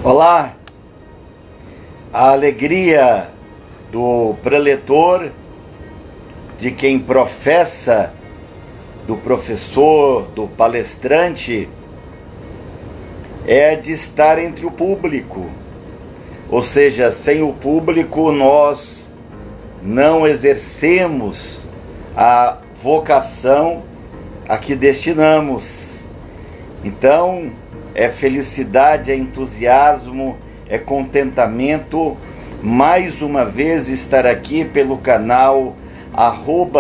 Olá, a alegria do preletor, de quem professa, do professor, do palestrante, é de estar entre o público. Ou seja, sem o público nós não exercemos a vocação a que destinamos. Então, é felicidade, é entusiasmo, é contentamento, mais uma vez estar aqui pelo canal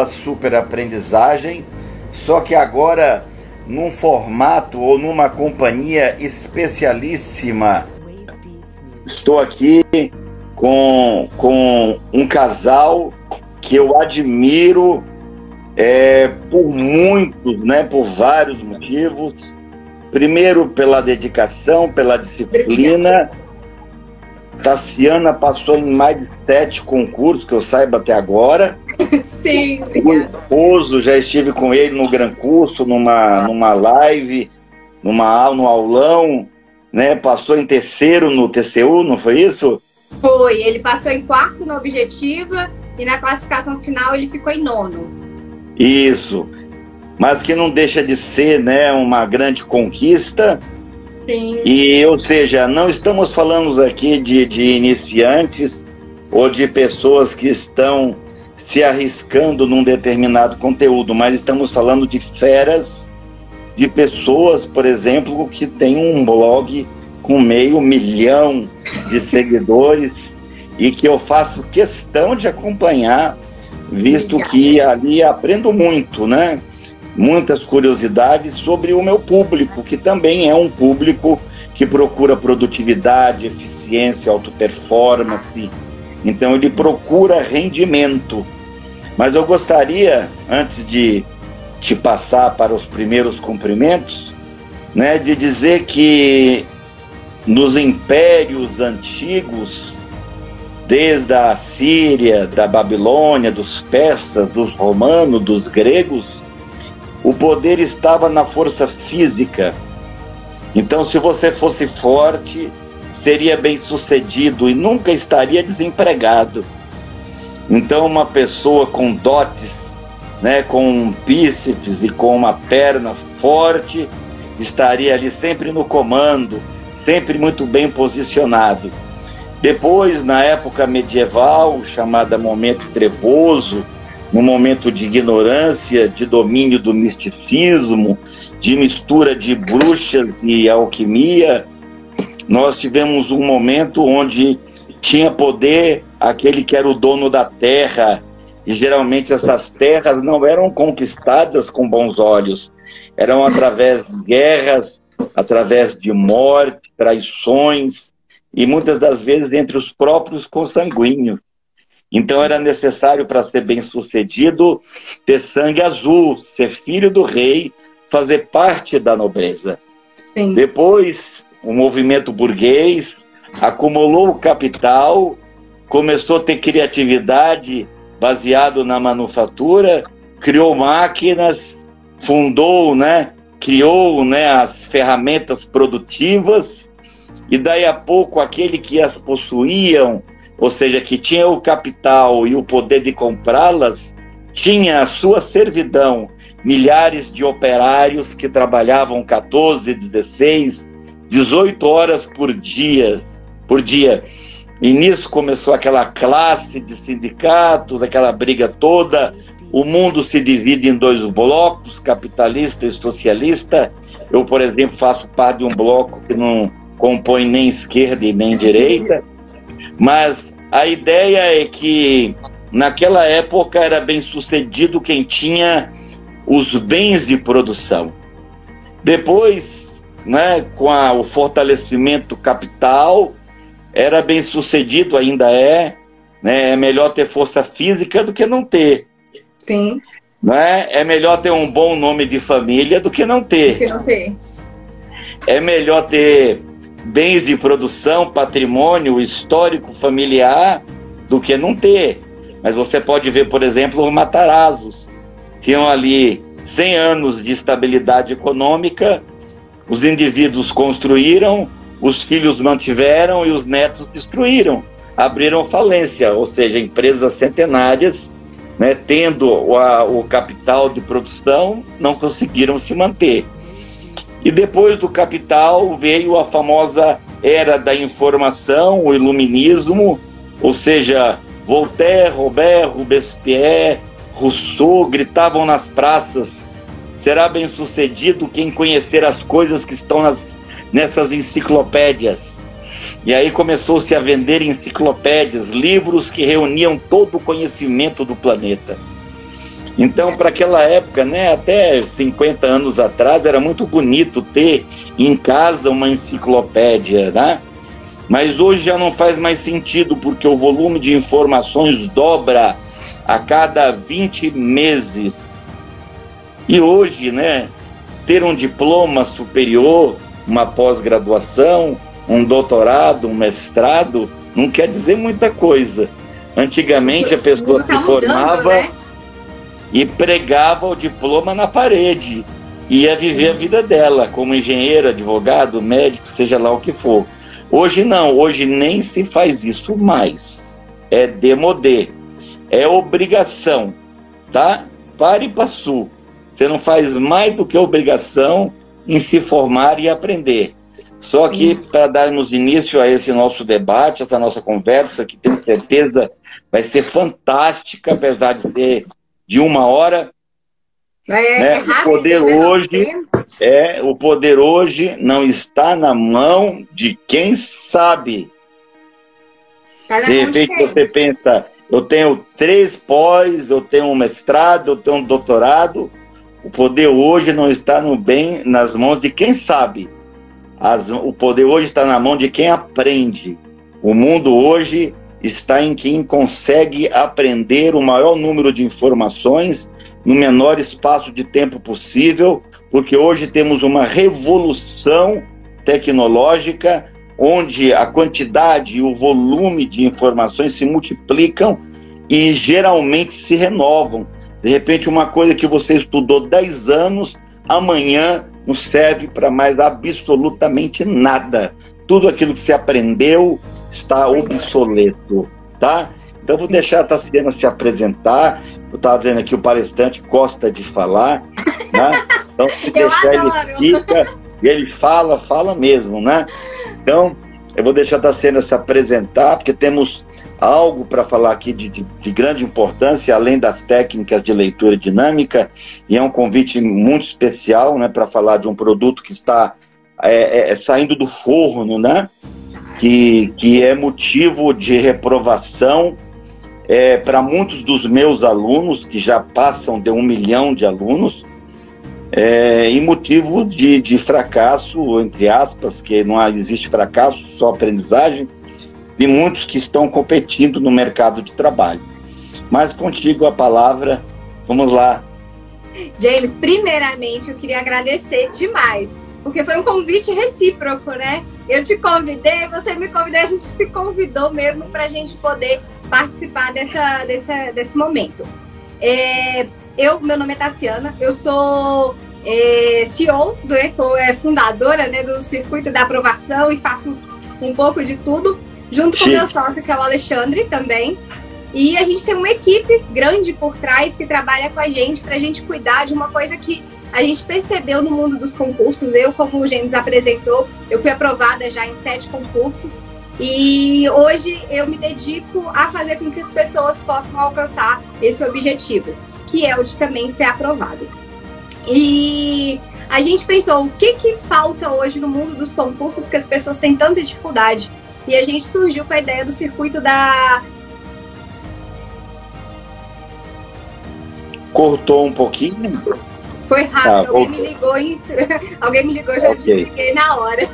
@superaprendizagem, só que agora num formato ou numa companhia especialíssima. Estou aqui com um casal que eu admiro por muitos, por vários motivos. Primeiro, pela dedicação, pela disciplina. Tassiana passou em mais de 7 concursos, que eu saiba até agora. Sim, obrigada. O esposo, já estive com ele no Gran Curso, numa live, no aulão, Passou em terceiro no TCU, não foi isso? Foi, ele passou em 4º no Objetiva e na classificação final ele ficou em 9º. Isso. Mas que não deixa de ser, uma grande conquista. Sim. E, ou seja, não estamos falando aqui de iniciantes ou de pessoas que estão se arriscando num determinado conteúdo, mas estamos falando de feras, de pessoas, por exemplo, que têm um blog com 500 mil de seguidores e que eu faço questão de acompanhar, visto que ali aprendo muito, muitas curiosidades sobre o meu público, que também é um público que procura produtividade, eficiência, auto-performance. Então ele procura rendimento. Mas eu gostaria, antes de te passar para os primeiros cumprimentos, de dizer que nos impérios antigos, desde a Síria, da Babilônia, dos persas, dos romanos, dos gregos, o poder estava na força física. Então, se você fosse forte, seria bem-sucedido e nunca estaria desempregado. Então, uma pessoa com dotes, com um bíceps e com uma perna forte, estaria ali sempre no comando, sempre muito bem posicionado. Depois, na época medieval, chamada momento trevoso, no momento de ignorância, de domínio do misticismo, de mistura de bruxas e alquimia, nós tivemos um momento onde tinha poder aquele que era o dono da terra, e geralmente essas terras não eram conquistadas com bons olhos, eram através de guerras, através de morte, traições, e muitas das vezes entre os próprios consanguíneos. Então era necessário, para ser bem-sucedido, ter sangue azul, ser filho do rei, fazer parte da nobreza. Sim. Depois, o movimento burguês acumulou o capital, começou a ter criatividade baseado na manufatura, criou máquinas, fundou, criou as ferramentas produtivas, e daí a pouco aquele que as possuíam, ou seja, que tinha o capital e o poder de comprá-las, tinha a sua servidão, milhares de operários que trabalhavam 14, 16, 18 horas por dia. E nisso começou aquela classe de sindicatos, aquela briga toda. O mundo se divide em 2 blocos, capitalista e socialista. Eu, por exemplo, faço parte de um bloco que não compõe nem esquerda e nem direita. Mas a ideia é que naquela época era bem sucedido quem tinha os bens de produção. Depois, com o fortalecimento capital, era bem sucedido, ainda é melhor ter força física do que não ter. Sim. É melhor ter um bom nome de família do que não ter. É melhor ter bens de produção, patrimônio histórico, familiar, do que não ter. Mas você pode ver, por exemplo, os Matarazos. Tinham ali 100 anos de estabilidade econômica, os indivíduos construíram os filhos mantiveram e os netos destruíram, abriram falência, ou seja, empresas centenárias, né, tendo o capital de produção, não conseguiram se manter. E depois do capital veio a famosa era da informação, o iluminismo, ou seja, Voltaire, Robespierre, Rousseau gritavam nas praças: será bem sucedido quem conhecer as coisas que estão nessas enciclopédias. E aí começou-se a vender enciclopédias, livros que reuniam todo o conhecimento do planeta. Então, para aquela época, né, até 50 anos atrás, era muito bonito ter em casa uma enciclopédia, né? Mas hoje já não faz mais sentido, porque o volume de informações dobra a cada 20 meses. E hoje, né, ter um diploma superior, uma pós-graduação, um doutorado, um mestrado, não quer dizer muita coisa. Antigamente a pessoa se formava, né, e pregava o diploma na parede, ia viver a vida dela como engenheiro, advogado, médico, seja lá o que for. Hoje não, hoje nem se faz isso mais. É demodê, é obrigação, tá? Pare e passou. Você não faz mais do que obrigação em se formar e aprender. Só que para darmos início a esse nosso debate, essa nossa conversa, que tenho certeza vai ser fantástica, apesar de ser de 1 hora, né? O poder hoje não está na mão de quem sabe. De repente você pensa, eu tenho 3 pós, eu tenho um mestrado, eu tenho um doutorado. O poder hoje não está nas mãos de quem sabe. O poder hoje está na mão de quem aprende. O mundo hoje está em quem consegue aprender o maior número de informações no menor espaço de tempo possível, porque hoje temos uma revolução tecnológica onde a quantidade e o volume de informações se multiplicam e geralmente se renovam. De repente, uma coisa que você estudou 10 anos, amanhã não serve para mais absolutamente nada. Tudo aquilo que você aprendeu está obsoleto, tá? Então, vou deixar a Tassiana se apresentar. Eu estava dizendo aqui, o palestrante gosta de falar, né? Então, se deixar, ele fica, e ele fala mesmo, né? Então, eu vou deixar a Tassiana se apresentar, porque temos algo para falar aqui de grande importância, além das técnicas de leitura dinâmica, e é um convite muito especial, né, para falar de um produto que está saindo do forno, né, que é motivo de reprovação para muitos dos meus alunos, que já passam de 1 milhão de alunos, e motivo de fracasso, entre aspas, que não existe fracasso, só aprendizagem, de muitos que estão competindo no mercado de trabalho. Mas contigo a palavra, vamos lá. James, primeiramente eu queria agradecer demais, porque foi um convite recíproco, né? Eu te convidei, você me convidou, a gente se convidou mesmo para a gente poder participar desse momento. Meu nome é Tassiana, eu sou CEO, fundadora, né, do Circuito da Aprovação, e faço um pouco de tudo, junto com o meu sócio, que é o Alexandre, também. E a gente tem uma equipe grande por trás que trabalha com a gente para a gente cuidar de uma coisa que a gente percebeu no mundo dos concursos. Eu, como o James apresentou, eu fui aprovada já em 7 concursos. E hoje eu me dedico a fazer com que as pessoas possam alcançar esse objetivo, que é o de também ser aprovado. E a gente pensou, o que falta hoje no mundo dos concursos que as pessoas têm tanta dificuldade? E a gente surgiu com a ideia do circuito da... Cortou um pouquinho? Foi rápido, alguém me ligou, já desliguei na hora.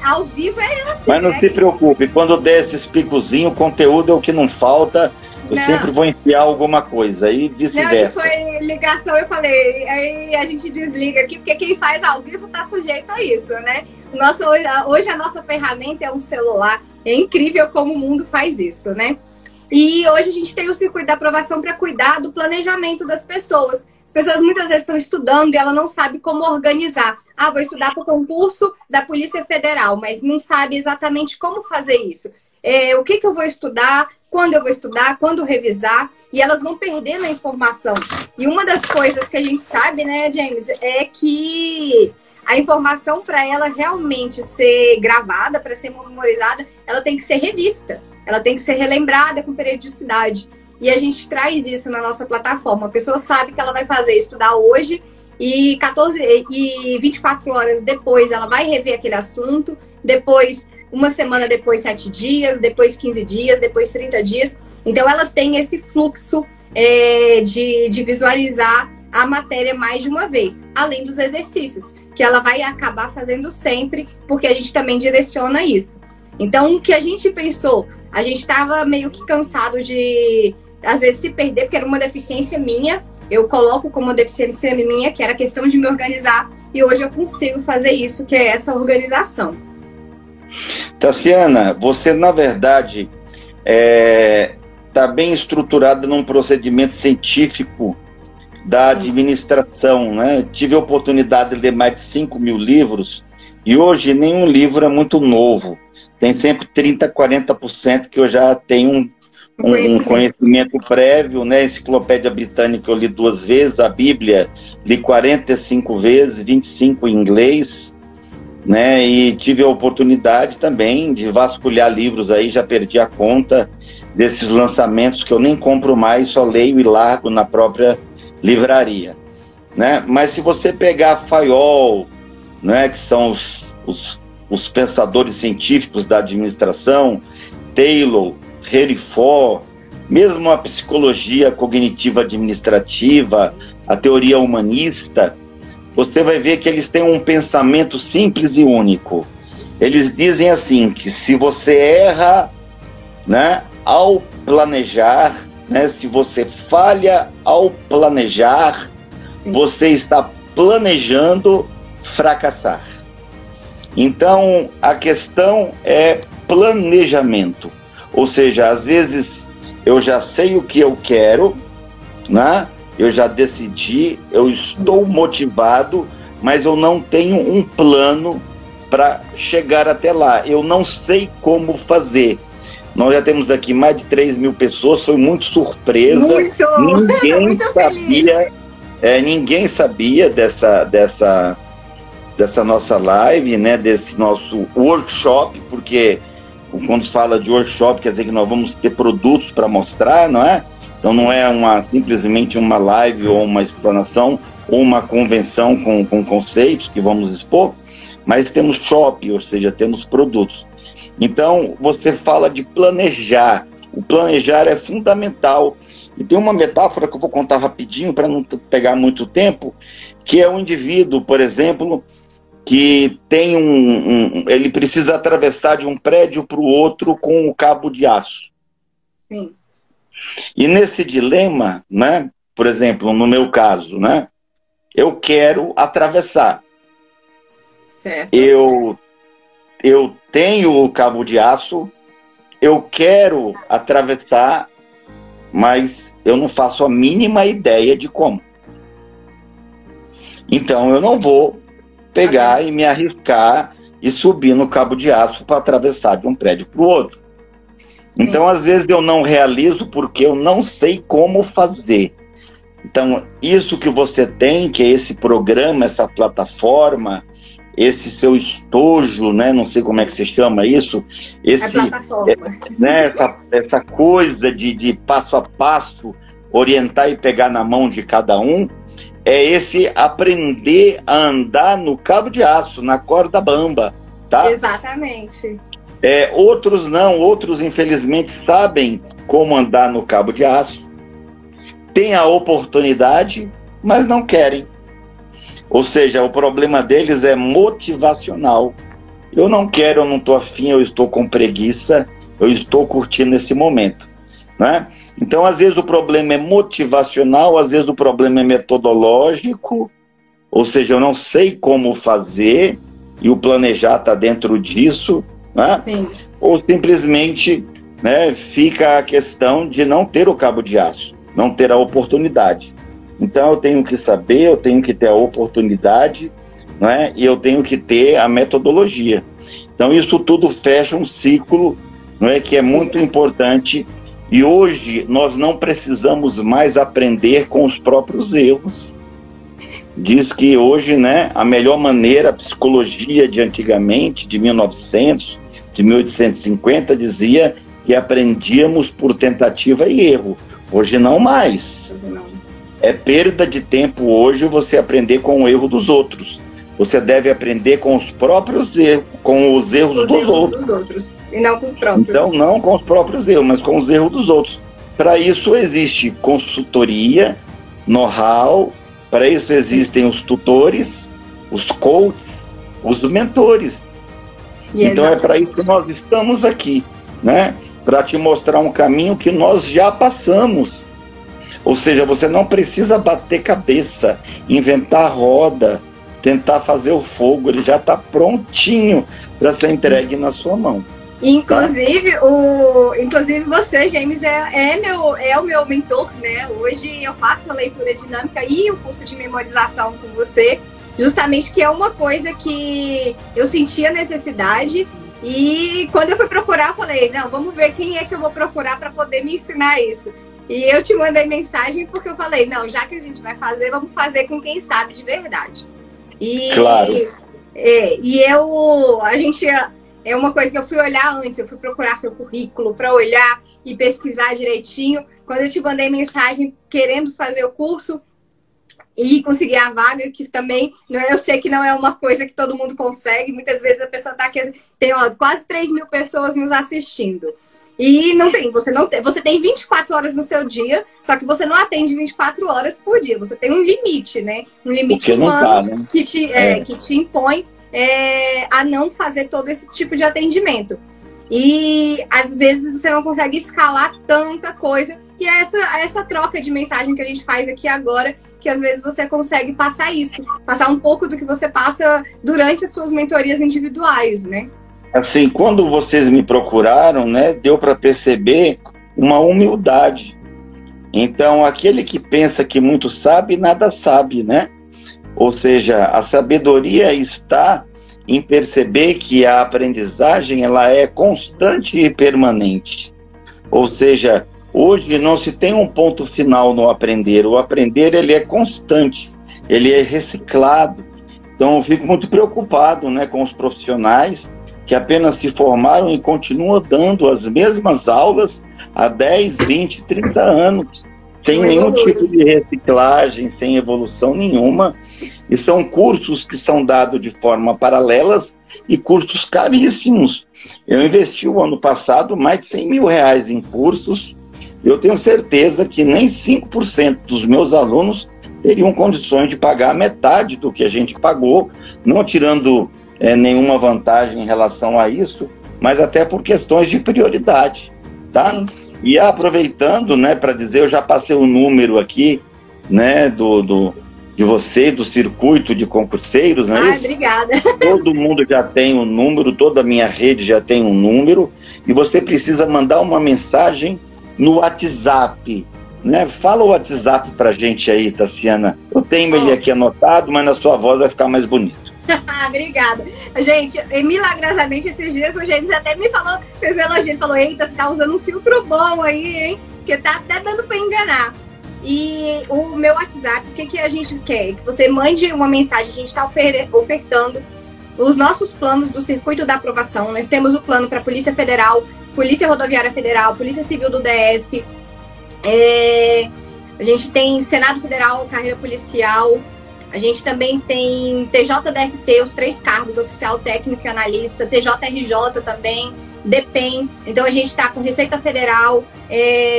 Ao vivo é assim. Mas não se preocupe, quando der esses picozinhos, o conteúdo é o que não falta. Eu sempre vou enfiar alguma coisa, e vice-versa. Não, foi ligação, eu falei, aí a gente desliga aqui, porque quem faz ao vivo está sujeito a isso, né? Hoje a nossa ferramenta é um celular, é incrível como o mundo faz isso, né? E hoje a gente tem o circuito da aprovação para cuidar do planejamento das pessoas. As pessoas muitas vezes estão estudando e ela não sabe como organizar. Ah, vou estudar para o concurso da Polícia Federal, mas não sabe exatamente como fazer isso. O que eu vou estudar, quando eu vou estudar, quando revisar, e elas vão perdendo a informação. E uma das coisas que a gente sabe, né, James, é que a informação, para ela realmente ser gravada, para ser memorizada, ela tem que ser revista, ela tem que ser relembrada com periodicidade. E a gente traz isso na nossa plataforma. A pessoa sabe que ela vai estudar hoje, e 24 horas depois ela vai rever aquele assunto, depois, uma semana depois, 7 dias, depois 15 dias, depois 30 dias. Então ela tem esse fluxo de visualizar a matéria mais de uma vez, além dos exercícios, que ela vai acabar fazendo sempre, porque a gente também direciona isso. Então, o que a gente pensou? A gente estava meio que cansado de, às vezes, se perder, porque era uma deficiência minha. Eu coloco como uma deficiência minha, que era a questão de me organizar, e hoje eu consigo fazer isso, que é essa organização. Tassiana, você, na verdade, está bem estruturada num procedimento científico da administração, né? Tive a oportunidade de ler mais de 5 mil livros, e hoje nenhum livro é muito novo. Tem sempre 30%, 40% que eu já tenho um conhecimento prévio, né? A Enciclopédia Britânica eu li 2 vezes, a Bíblia li 45 vezes, 25 em inglês, né? E tive a oportunidade também de vasculhar livros aí, já perdi a conta desses lançamentos que eu nem compro mais, só leio e largo na própria livraria, né? Mas se você pegar Fayol, né, que são os pensadores científicos da administração, Taylor, Heriford, mesmo a psicologia cognitiva administrativa, a teoria humanista, você vai ver que eles têm um pensamento simples e único. Eles dizem assim, que se você erra, né, ao planejar, né, se você falha ao planejar, você está planejando fracassar. Então, a questão é planejamento. Ou seja, às vezes eu já sei o que eu quero, né? Eu já decidi, eu estou motivado, mas eu não tenho um plano para chegar até lá. Eu não sei como fazer. Nós já temos aqui mais de 3 mil pessoas, foi muito surpresa. Ninguém sabia, ninguém sabia dessa nossa live, né? Desse nosso workshop, porque quando se fala de workshop, quer dizer que nós vamos ter produtos para mostrar, não é? Então não é simplesmente uma live ou uma explanação ou uma convenção com conceitos que vamos expor, mas temos shop, ou seja, temos produtos. Então você fala de planejar. O planejar é fundamental. E tem uma metáfora que eu vou contar rapidinho para não pegar muito tempo, que é um indivíduo, por exemplo, que tem ele precisa atravessar de um prédio para o outro com um cabo de aço. Sim. E nesse dilema, né, por exemplo, no meu caso, né, eu quero atravessar. Certo. Eu tenho o cabo de aço, eu quero atravessar, mas eu não faço a mínima ideia de como. Então eu não vou pegar e me arriscar e subir no cabo de aço para atravessar de um prédio para o outro. Então, às vezes, eu não realizo porque eu não sei como fazer. Então, isso que você tem, que é esse programa, essa plataforma, esse seu estojo, né? Não sei como é que se chama isso. Né? Essa coisa de passo a passo, orientar e pegar na mão de cada um, é esse aprender a andar no cabo de aço, na corda bamba, tá? Exatamente. Outros não, outros infelizmente sabem como andar no cabo de aço, têm a oportunidade, mas não querem. Ou seja, o problema deles é motivacional. Eu não quero, eu não estou afim, eu estou com preguiça, eu estou curtindo esse momento, né? Então, às vezes o problema é motivacional, às vezes o problema é metodológico, ou seja, eu não sei como fazer e o planejar está dentro disso, né? Sim. Ou simplesmente, né, fica a questão de não ter o cabo de aço, não ter a oportunidade. Então eu tenho que saber, eu tenho que ter a oportunidade, não é? E eu tenho que ter a metodologia. Então isso tudo fecha um ciclo, não é? Que é muito importante. E hoje nós não precisamos mais aprender com os próprios erros. Diz que hoje, né, a melhor maneira, a psicologia de antigamente, de 1900, de 1850, dizia que aprendíamos por tentativa e erro. Hoje não mais. É perda de tempo hoje você aprender com o erro dos outros. Você deve aprender com os próprios erros, com os erros dos outros. E não com os próprios. Então, não com os próprios erros, mas com os erros dos outros. Para isso existe consultoria, know-how, para isso existem os tutores, os coaches, os mentores. Então é para isso que nós estamos aqui, né? Para te mostrar um caminho que nós já passamos. Ou seja, você não precisa bater cabeça, inventar roda, tentar fazer o fogo, ele já está prontinho para ser entregue na sua mão. Inclusive, inclusive você, James, é o meu mentor, né? Hoje eu faço a leitura dinâmica e o curso de memorização com você, justamente que é uma coisa que eu sentia necessidade. E quando eu fui procurar, eu falei, não, vamos ver quem é que eu vou procurar para poder me ensinar isso. E eu te mandei mensagem porque eu falei, não, já que a gente vai fazer, vamos fazer com quem sabe de verdade. E, claro. É uma coisa que eu fui olhar antes, eu fui procurar seu currículo para olhar e pesquisar direitinho. Quando eu te mandei mensagem querendo fazer o curso e conseguir a vaga, que também eu sei que não é uma coisa que todo mundo consegue. Muitas vezes a pessoa está aqui, tem quase 3 mil pessoas nos assistindo. E você tem 24 horas no seu dia, só que você não atende 24 horas por dia. Você tem um limite, né? Um limite humano, né? que te impõe a não fazer todo esse tipo de atendimento. E às vezes você não consegue escalar tanta coisa. E é essa troca de mensagem que a gente faz aqui agora, que às vezes você consegue passar um pouco do que você passa durante as suas mentorias individuais, né? Assim, quando vocês me procuraram, né, deu para perceber uma humildade. Então, aquele que pensa que muito sabe, nada sabe, né? Ou seja, a sabedoria está em perceber que a aprendizagem ela é constante e permanente. Ou seja, hoje não se tem um ponto final no aprender. O aprender ele é constante, ele é reciclado. Então, eu fico muito preocupado, né, com os profissionais que apenas se formaram e continuam dando as mesmas aulas há 10, 20, 30 anos, sem nenhum tipo de reciclagem, sem evolução nenhuma. E são cursos que são dados de forma paralelas e cursos caríssimos. Eu investi o ano passado mais de R$100 mil em cursos. Eu tenho certeza que nem 5% dos meus alunos teriam condições de pagar metade do que a gente pagou, não tirando nenhuma vantagem em relação a isso, mas até por questões de prioridade, tá? Sim. E aproveitando, né, para dizer, eu já passei o número aqui, né, de você, do circuito de concurseiros, né? Obrigada. Todo mundo já tem um número, toda a minha rede já tem um número, e você precisa mandar uma mensagem no WhatsApp, né? Fala o WhatsApp pra gente aí, Tassiana. Eu tenho ele aqui anotado, mas na sua voz vai ficar mais bonito. Obrigada. Gente, milagrosamente esses dias o James até me falou, fez um elogio, ele falou, eita, você tá usando um filtro bom aí, hein? Porque tá até dando pra enganar. E o meu WhatsApp, o que a gente quer? Que você mande uma mensagem, a gente tá ofertando os nossos planos do Circuito da Aprovação. Nós temos o plano para Polícia Federal, Polícia Rodoviária Federal, Polícia Civil do DF, a gente tem Senado Federal, carreira policial. A gente também tem TJDFT, os 3 cargos, oficial, técnico e analista, TJRJ também, DEPEN. Então a gente está com Receita Federal,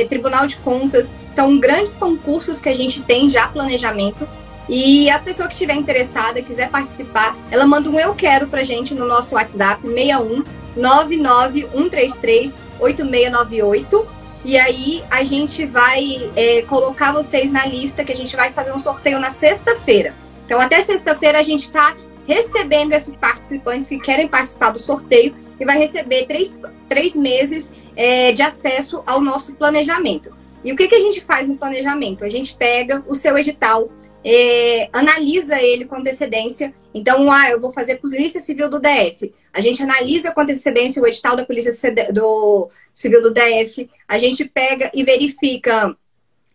Tribunal de Contas. Então, grandes concursos que a gente tem já planejamento. E a pessoa que estiver interessada, quiser participar, ela manda um eu quero pra gente no nosso WhatsApp, 61 99133 8698. E aí a gente vai colocar vocês na lista, que a gente vai fazer um sorteio na sexta-feira. Então até sexta-feira a gente está recebendo esses participantes que querem participar do sorteio e vai receber 3 meses de acesso ao nosso planejamento. E o que a gente faz no planejamento? A gente pega o seu edital, analisa ele com antecedência. Então, eu vou fazer Polícia Civil do DF. A gente analisa com antecedência o edital da Polícia Civil do DF. A gente pega e verifica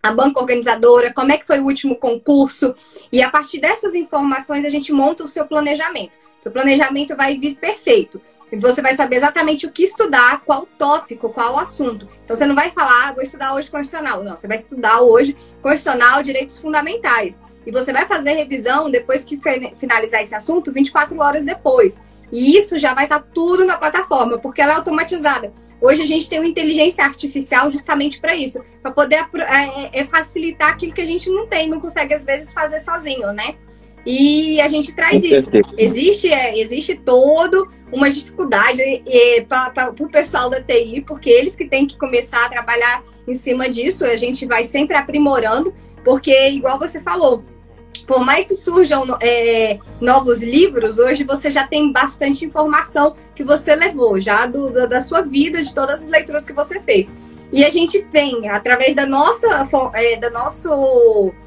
a banca organizadora, como é que foi o último concurso. E a partir dessas informações, a gente monta o seu planejamento. Seu planejamento vai vir perfeito. E você vai saber exatamente o que estudar, qual tópico, qual assunto. Então, você não vai falar, vou estudar hoje Constitucional. Não, você vai estudar hoje Constitucional, Direitos Fundamentais. E você vai fazer revisão depois que finalizar esse assunto, 24 horas depois. E isso já vai estar tudo na plataforma, porque ela é automatizada. Hoje a gente tem uma inteligência artificial justamente para isso, para poder facilitar aquilo que a gente não consegue às vezes fazer sozinho, né? E a gente traz isso. Existe toda uma dificuldade para o pessoal da TI, porque eles que têm que começar a trabalhar em cima disso. A gente vai sempre aprimorando, porque, igual você falou, por mais que surjam novos livros, hoje você já tem bastante informação que você levou, já da sua vida, de todas as leituras que você fez. E a gente vem, através do nosso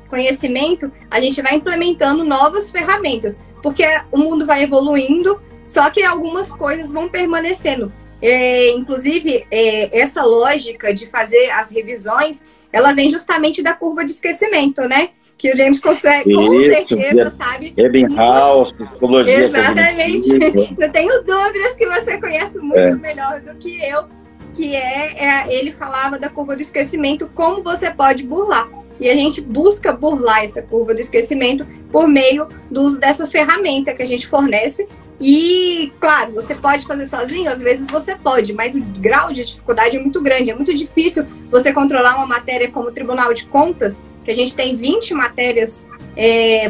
conhecimento, a gente vai implementando novas ferramentas, porque o mundo vai evoluindo, só que algumas coisas vão permanecendo. Inclusive, essa lógica de fazer as revisões, ela vem justamente da curva de esquecimento, né? Que o James consegue, com certeza, sabe? Ebbinghaus, psicologia. Exatamente. Não tenho dúvidas que você conhece muito melhor do que eu, que ele falava da curva do esquecimento, como você pode burlar. E a gente busca burlar essa curva do esquecimento por meio do uso dessa ferramenta que a gente fornece. E, claro, você pode fazer sozinho, às vezes você pode, mas o grau de dificuldade é muito grande. É muito difícil você controlar uma matéria como o Tribunal de Contas, que a gente tem 20 matérias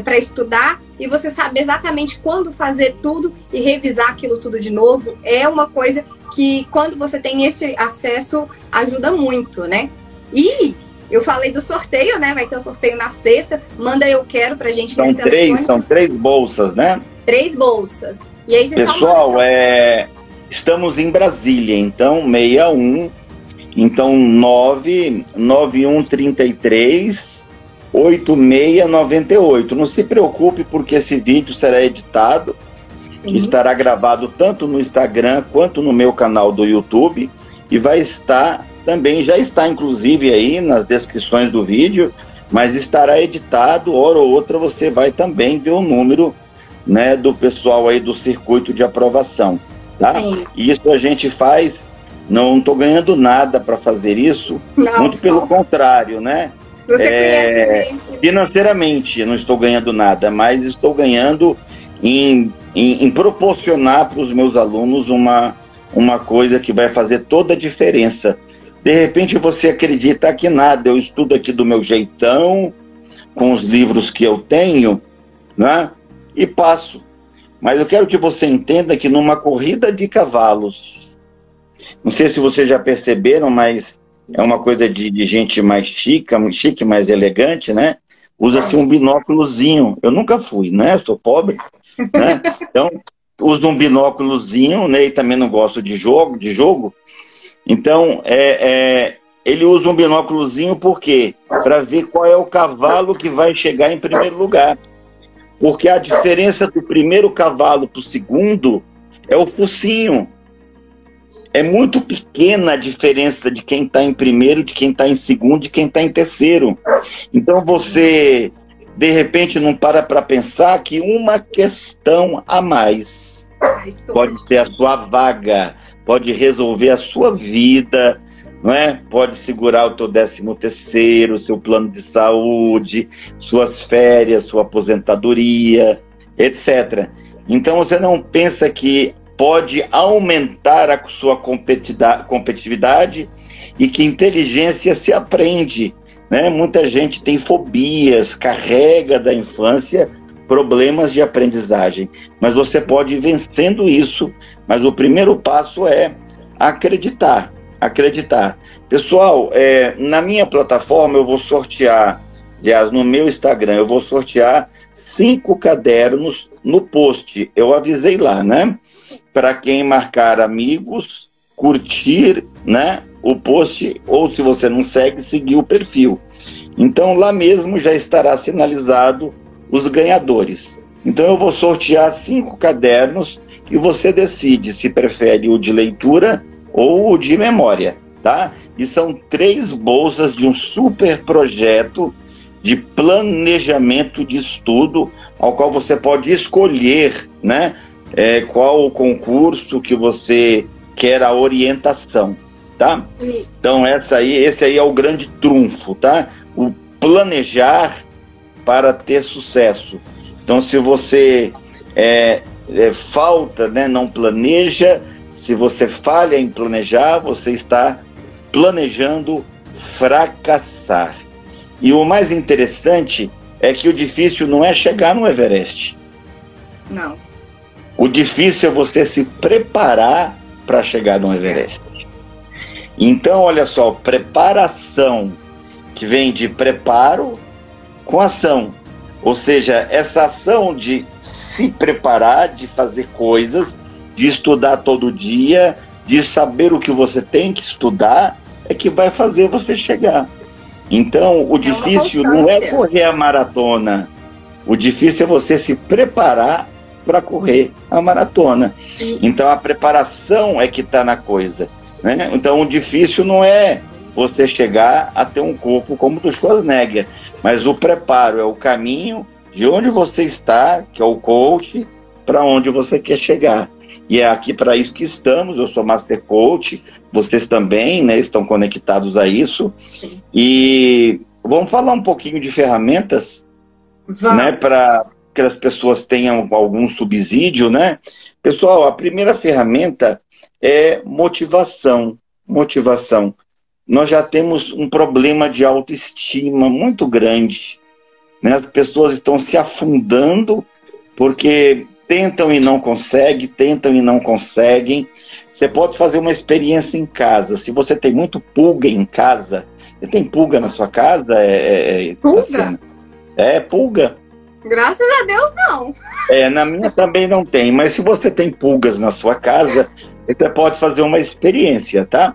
para estudar, e você sabe exatamente quando fazer tudo e revisar aquilo tudo de novo. É uma coisa que, quando você tem esse acesso, ajuda muito, né? E eu falei do sorteio, né? Vai ter o sorteio na sexta. Manda eu quero pra gente nesse telefone. São 3 bolsas, né? 3 bolsas. E aí, pessoal, estamos em Brasília, então 61, então 99133 8698. Não se preocupe, porque esse vídeo será editado, estará gravado tanto no Instagram quanto no meu canal do YouTube, e vai estar também, já está inclusive aí nas descrições do vídeo, mas estará editado. Hora ou outra você vai também ver o número, né, do pessoal aí do circuito de aprovação, tá? E isso a gente faz, não estou ganhando nada para fazer isso, muito pelo contrário, né? Você conhece, financeiramente não estou ganhando nada, mas estou ganhando em proporcionar para os meus alunos uma coisa que vai fazer toda a diferença. De repente você acredita que nada, eu estudo aqui do meu jeitão, com os livros que eu tenho, né? E passo. Mas eu quero que você entenda que numa corrida de cavalos, não sei se vocês já perceberam, mas é uma coisa de gente mais chique, mais elegante, né? Usa-se um binóculozinho. Eu nunca fui, né? Eu sou pobre, né? Então, uso um binóculozinho, né? E também não gosto de jogo. Então, ele usa um binóculozinho por quê? Para ver qual é o cavalo que vai chegar em primeiro lugar. Porque a diferença do primeiro cavalo para o segundo é o focinho. É muito pequena a diferença de quem está em primeiro, de quem está em segundo, de quem está em terceiro. Então você, de repente, não para pensar que uma questão a mais pode ser a sua vaga, pode resolver a sua vida, não é? Pode segurar o teu 13º, seu plano de saúde, suas férias, sua aposentadoria, etc. Então você não pensa que pode aumentar a sua competitividade e que inteligência se aprende, né? Muita gente tem fobias, carrega da infância problemas de aprendizagem, mas você pode ir vencendo isso. Mas o primeiro passo é acreditar. Pessoal, na minha plataforma eu vou sortear, aliás, no meu Instagram, eu vou sortear 5 cadernos no post. Eu avisei lá, né? Para quem marcar amigos, curtir, né, o post, ou se você não segue, seguir o perfil. Então lá mesmo já estará sinalizado os ganhadores. Então eu vou sortear 5 cadernos e você decide se prefere o de leitura ou o de memória, tá? E são 3 bolsas de um super projeto de planejamento de estudo, ao qual você pode escolher, né, qual o concurso que você quer a orientação, tá? Então esse aí é o grande trunfo, tá? O planejar para ter sucesso. Então se você falta, né, não planeja, se você falha em planejar, você está planejando fracassar. E o mais interessante é que o difícil não é chegar no Everest. Não. O difícil é você se preparar para chegar no Everest. Então, olha só, preparação, que vem de preparo com ação. Ou seja, essa ação de se preparar, de fazer coisas, de estudar todo dia, de saber o que você tem que estudar, é que vai fazer você chegar. Então, o difícil não é correr a maratona. O difícil é você se preparar para correr a maratona. Então, a preparação é que está na coisa, né? Então, o difícil não é você chegar a ter um corpo como o do Schwarzenegger, mas o preparo é o caminho de onde você está, que é o coach, para onde você quer chegar. E é aqui para isso que estamos. Eu sou Master Coach, vocês também, né, estão conectados a isso. Sim. E vamos falar um pouquinho de ferramentas, né, para que as pessoas tenham algum subsídio, né? Pessoal, a primeira ferramenta é motivação. Motivação. Nós já temos um problema de autoestima muito grande, né? As pessoas estão se afundando porque tentam e não conseguem, tentam e não conseguem. Você pode fazer uma experiência em casa. Se você tem muito pulga em casa, você tem pulga na sua casa? Pulga? Pulga. Graças a Deus, não. Na minha também não tem, mas se você tem pulgas na sua casa, você pode fazer uma experiência, tá?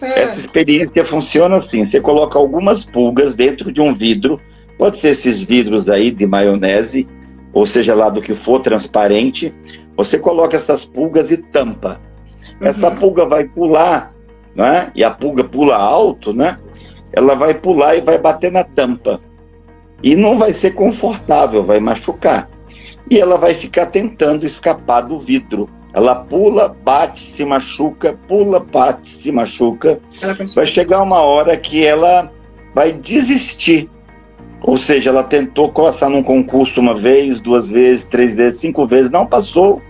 Essa experiência funciona assim: você coloca algumas pulgas dentro de um vidro, pode ser esses vidros aí de maionese, ou seja lá do que for, transparente. Você coloca essas pulgas e tampa. Essa pulga vai pular, né? E a pulga pula alto, né? Ela vai pular e vai bater na tampa. E não vai ser confortável, vai machucar. E ela vai ficar tentando escapar do vidro. Ela pula, bate, se machuca, pula, bate, se machuca. Vai chegar uma hora que ela vai desistir. Ou seja, ela tentou passar num concurso 1 vez, 2 vezes, 3 vezes, 5 vezes, não passou.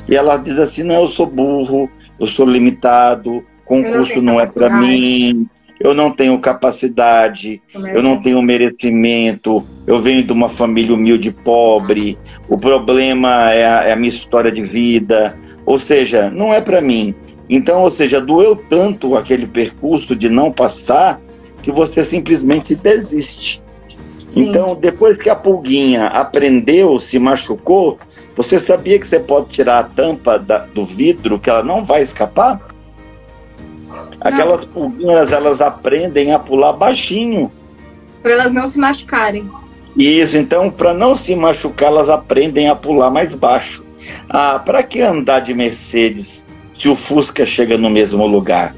E ela diz assim: não, eu sou burro, eu sou limitado, concurso não é para mim, eu não tenho capacidade, eu não tenho merecimento, eu venho de uma família humilde, pobre, o problema é a minha história de vida, ou seja, não é para mim. Então, ou seja, doeu tanto aquele percurso de não passar que você simplesmente desiste. Sim. Então, depois que a pulguinha aprendeu, se machucou, você sabia que você pode tirar a tampa do vidro, que ela não vai escapar? Aquelas pulguinhas, elas aprendem a pular baixinho. Para elas não se machucarem. Isso, então, para não se machucar, elas aprendem a pular mais baixo. Para que andar de Mercedes se o Fusca chega no mesmo lugar?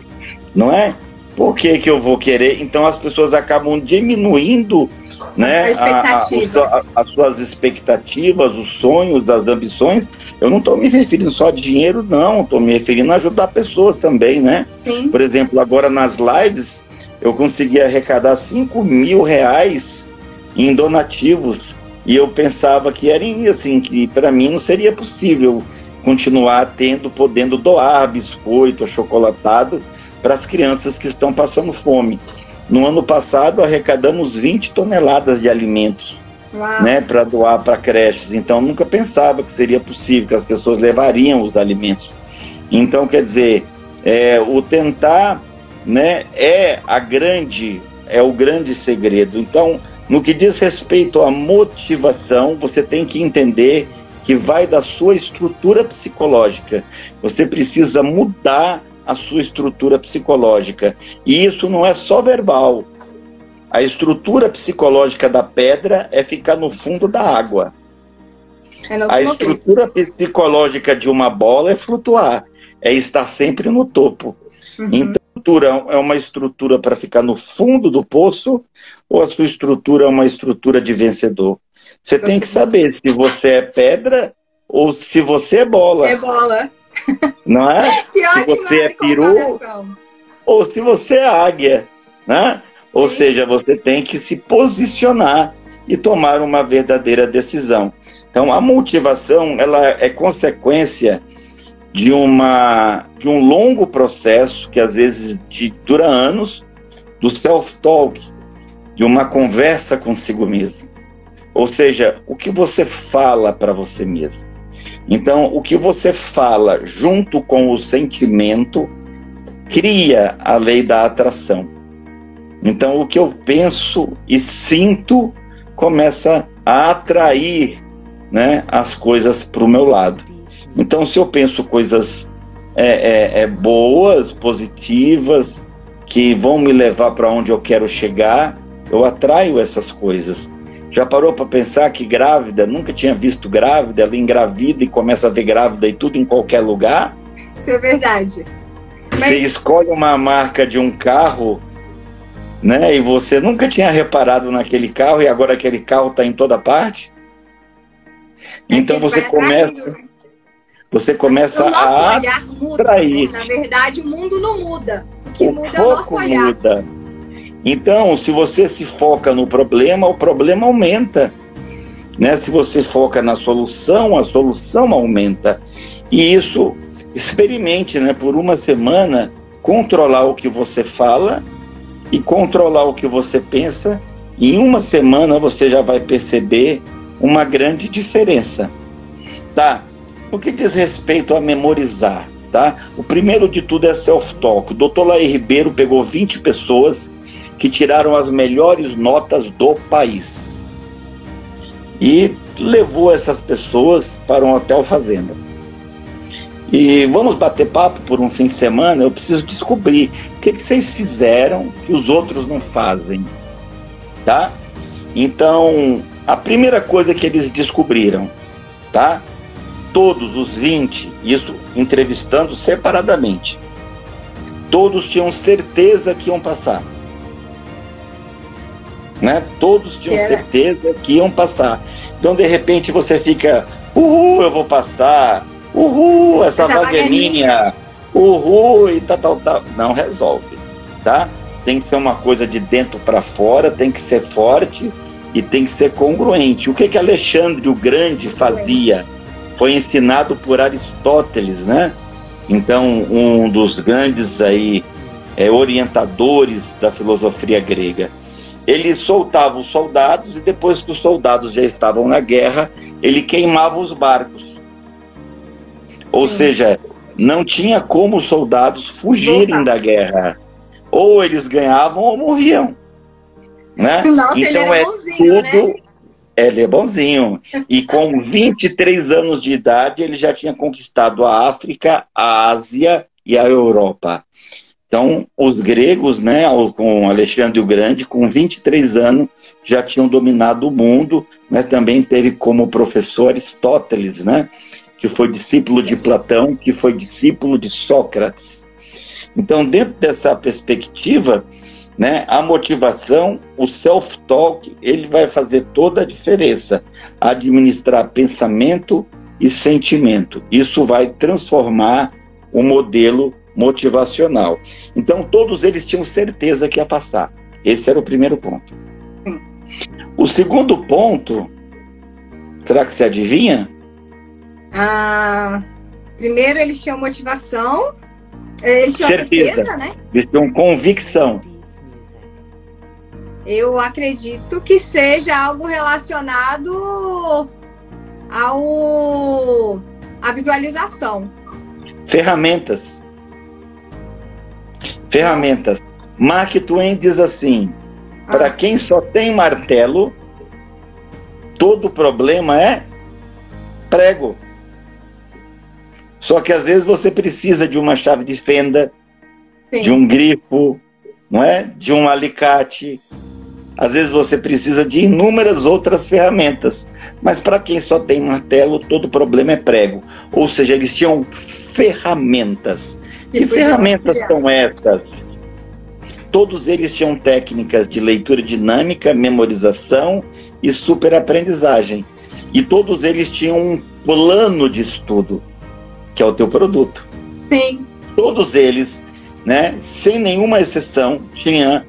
Não é? Por que eu vou querer? Então, as pessoas acabam diminuindo, né, as suas expectativas, os sonhos, as ambições. Eu não estou me referindo só a dinheiro, não. Estou me referindo a ajudar pessoas também, né? Sim. Por exemplo, agora nas lives, eu consegui arrecadar R$5.000 em donativos. E eu pensava que era assim, que para mim não seria possível continuar podendo doar biscoito, achocolatado para as crianças que estão passando fome. No ano passado, arrecadamos 20 toneladas de alimentos, né, para doar para creches. Então, nunca pensava que seria possível, que as pessoas levariam os alimentos. Então, quer dizer, o tentar, né, é o grande segredo. Então, no que diz respeito à motivação, você tem que entender que vai da sua estrutura psicológica. Você precisa mudar a sua estrutura psicológica. E isso não é só verbal. A estrutura psicológica da pedra é ficar no fundo da água. A estrutura psicológica de uma bola é flutuar, é estar sempre no topo. Então, a estrutura é uma estrutura para ficar no fundo do poço, ou a sua estrutura é uma estrutura de vencedor? Você tem que saber se você é pedra ou se você é bola. É bola. Não é? Que se você é peru ou se você é águia, né? Ou seja, você tem que se posicionar e tomar uma verdadeira decisão. Então, a motivação, ela é consequência de um longo processo, que às vezes dura anos, do self-talk, de uma conversa consigo mesmo. Ou seja, o que você fala para você mesmo. Então, o que você fala junto com o sentimento cria a lei da atração. Então, o que eu penso e sinto começa a atrair, né, as coisas para o meu lado. Então, se eu penso coisas boas, positivas, que vão me levar para onde eu quero chegar, eu atraio essas coisas. Já parou para pensar que grávida, nunca tinha visto grávida, ela engravida e começa a ver grávida e tudo em qualquer lugar? Isso é verdade. Você escolhe uma marca de um carro, né, e você nunca tinha reparado naquele carro e agora aquele carro está em toda parte? Então você começa a atrair. Na verdade, o mundo não muda. O que muda é o nosso olhar. Muda. Então, se você se foca no problema, o problema aumenta. Né? Se você foca na solução, a solução aumenta. E isso, experimente, né, por uma semana, controlar o que você fala e controlar o que você pensa. Em uma semana você já vai perceber uma grande diferença. Tá? O que diz respeito a memorizar, tá? O primeiro de tudo é self-talk. O Dr. Laí Ribeiro pegou 20 pessoas que tiraram as melhores notas do país e levou essas pessoas para um hotel fazenda. E vamos bater papo por um fim de semana. Eu preciso descobrir o que vocês fizeram que os outros não fazem, tá? Então, a primeira coisa que eles descobriram, tá? Todos os 20, isso entrevistando separadamente, todos tinham certeza que iam passar. Né? Todos tinham certeza que iam passar. Então, de repente, você fica, uhul, eu vou passar, uhul, essa vaga é minha, uhul, e tal. Não resolve, tá? Tem que ser uma coisa de dentro para fora, tem que ser forte e tem que ser congruente. O que Alexandre o Grande fazia? Foi ensinado por Aristóteles, né? Então, um dos grandes aí, orientadores da filosofia grega. Ele soltava os soldados e depois que os soldados já estavam na guerra, ele queimava os barcos. Ou seja, não tinha como os soldados fugirem da guerra. Ou eles ganhavam ou morriam. Né? Nossa, então ele era bonzinho, tudo... né? Ele é bonzinho. E com 23 anos de idade, ele já tinha conquistado a África, a Ásia e a Europa. Então, os gregos, né, com Alexandre o Grande, com 23 anos, já tinham dominado o mundo, né, também teve como professor Aristóteles, né, que foi discípulo de Platão, que foi discípulo de Sócrates. Então, dentro dessa perspectiva, né, a motivação, o self-talk, ele vai fazer toda a diferença. Administrar pensamento e sentimento. Isso vai transformar o modelo motivacional. Então, todos eles tinham certeza que ia passar. Esse era o primeiro ponto. O segundo ponto, será que você adivinha? Primeiro, eles tinham motivação, eles tinham certeza, né? Eles tinham convicção. Eu acredito que seja algo relacionado à visualização. Ferramentas. Mark Twain diz assim, para quem só tem martelo, todo problema é prego. Só que às vezes você precisa de uma chave de fenda, Sim. de um grifo, não é? De um alicate. Às vezes você precisa de inúmeras outras ferramentas. Mas para quem só tem martelo, todo problema é prego. Ou seja, eles tinham ferramentas. Que ferramentas são essas? Todos eles tinham técnicas de leitura dinâmica, memorização e superaprendizagem. E todos eles tinham um plano de estudo, que é o teu produto. Sim. Todos eles, né, sem nenhuma exceção, tinham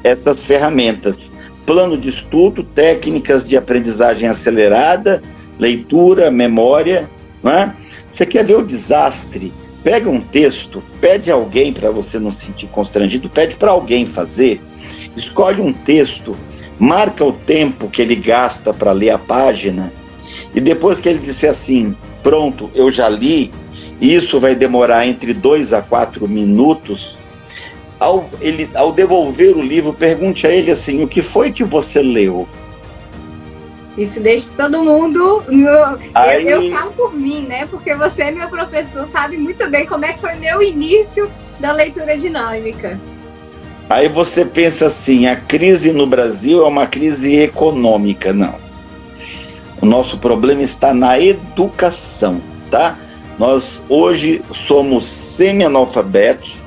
essas ferramentas. Plano de estudo, técnicas de aprendizagem acelerada, leitura, memória. Né? Você quer ver o desastre? Pega um texto, pede a alguém, para você não se sentir constrangido, pede para alguém fazer, escolhe um texto, marca o tempo que ele gasta para ler a página, e depois que ele disser assim, pronto, eu já li, isso vai demorar entre 2 a 4 minutos, ao devolver o livro, pergunte a ele assim, o que foi que você leu? Isso deixa todo mundo... Eu falo por mim, né? Porque você é meu professor, sabe muito bem como é que foi meu início da leitura dinâmica. Aí você pensa assim, a crise no Brasil é uma crise econômica. Não. O nosso problema está na educação, tá? Nós hoje somos semi-analfabetos,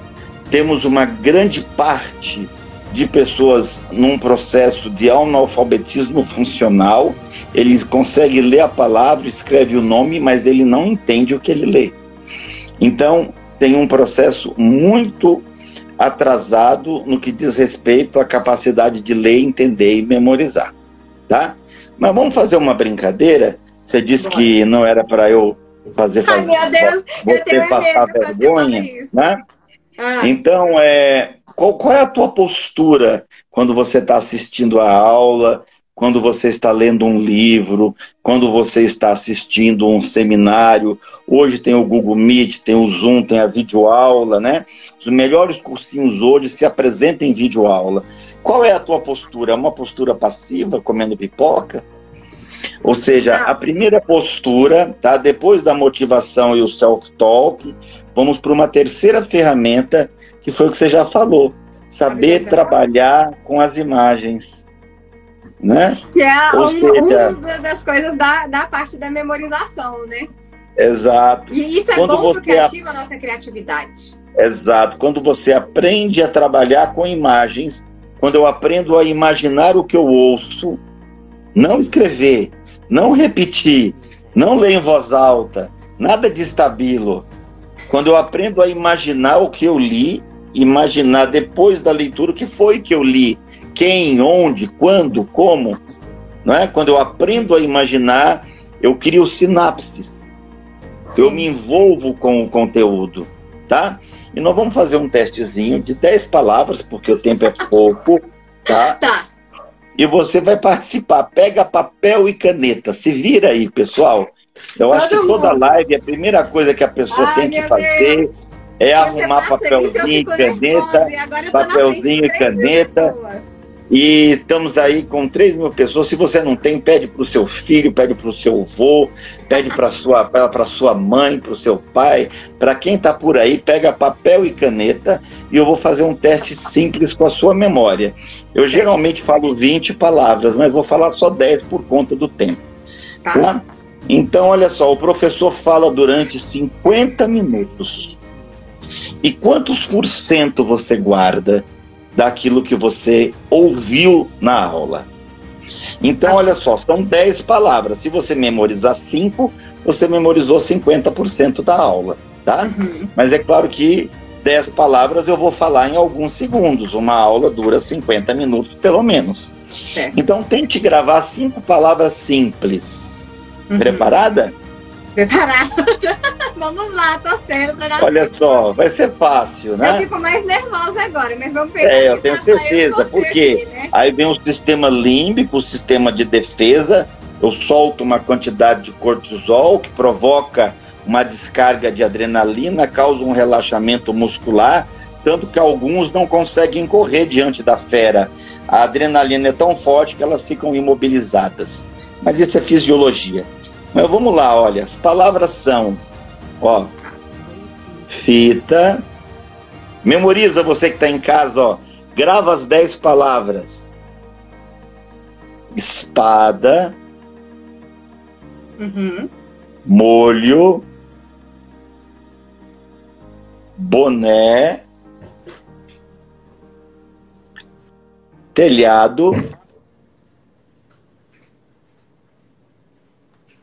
temos uma grande parte de pessoas num processo de analfabetismo funcional. Ele consegue ler a palavra, escreve o nome, mas ele não entende o que ele lê. Então, tem um processo muito atrasado no que diz respeito à capacidade de ler, entender e memorizar, tá? Mas vamos fazer uma brincadeira? Você disse que não era para eu fazer... Ai, meu Deus, eu tenho passar medo vergonha, isso. né? Então, qual é a tua postura quando você está assistindo a aula, quando você está lendo um livro, quando você está assistindo um seminário? Hoje tem o Google Meet, tem o Zoom, tem a videoaula, né? Os melhores cursinhos hoje se apresentam em videoaula. Qual é a tua postura? É uma postura passiva, comendo pipoca? Ou seja, a primeira postura, tá? Depois da motivação e o self-talk, vamos para uma terceira ferramenta, que foi o que você já falou, saber trabalhar com as imagens. Né? Que é uma das coisas da parte da memorização, né? Exato. E isso é bom porque ativa a nossa criatividade. Exato. Quando você aprende a trabalhar com imagens, quando eu aprendo a imaginar o que eu ouço, não escrever, não repetir, não ler em voz alta, nada de estabilo. Quando eu aprendo a imaginar o que eu li, imaginar depois da leitura o que foi que eu li, quem, onde, quando, como, não é? Quando eu aprendo a imaginar, eu crio sinapses. Sim. Eu me envolvo com o conteúdo, tá? E nós vamos fazer um testezinho de 10 palavras, porque o tempo é pouco, tá? Tá. E você vai participar. Pega papel e caneta. Se vira aí, pessoal. Eu acho que toda live, a primeira coisa que a pessoa tem que fazer é arrumar papelzinho e caneta. Papelzinho e caneta. E estamos aí com 3 mil pessoas. Se você não tem, pede para o seu filho, pede para o seu avô, pede para sua mãe, para o seu pai. Para quem está por aí, pega papel e caneta e eu vou fazer um teste simples com a sua memória. Eu geralmente falo 20 palavras, mas vou falar só 10 por conta do tempo. Tá? Então, olha só, o professor fala durante 50 minutos. E quantos % você guarda daquilo que você ouviu na aula? Então, olha só, são 10 palavras. Se você memorizar 5, você memorizou 50% da aula, tá? Mas é claro que 10 palavras eu vou falar em alguns segundos. Uma aula dura 50 minutos, pelo menos. Então, tente gravar 5 palavras simples. Preparada? Preparada. Vamos lá, tô certo. Olha só, vai ser fácil, né? Eu fico mais nervosa agora, mas vamos pensar. Eu tenho certeza, porque aqui, né? Aí vem o sistema límbico, o sistema de defesa. Eu solto uma quantidade de cortisol que provoca uma descarga de adrenalina, causa um relaxamento muscular, tanto que alguns não conseguem correr diante da fera. A adrenalina é tão forte que elas ficam imobilizadas. Mas isso é fisiologia. Mas vamos lá, olha, as palavras são, ó, fita. Memoriza, você que está em casa, ó. Grava as 10 palavras. Espada. Molho. Boné. Telhado.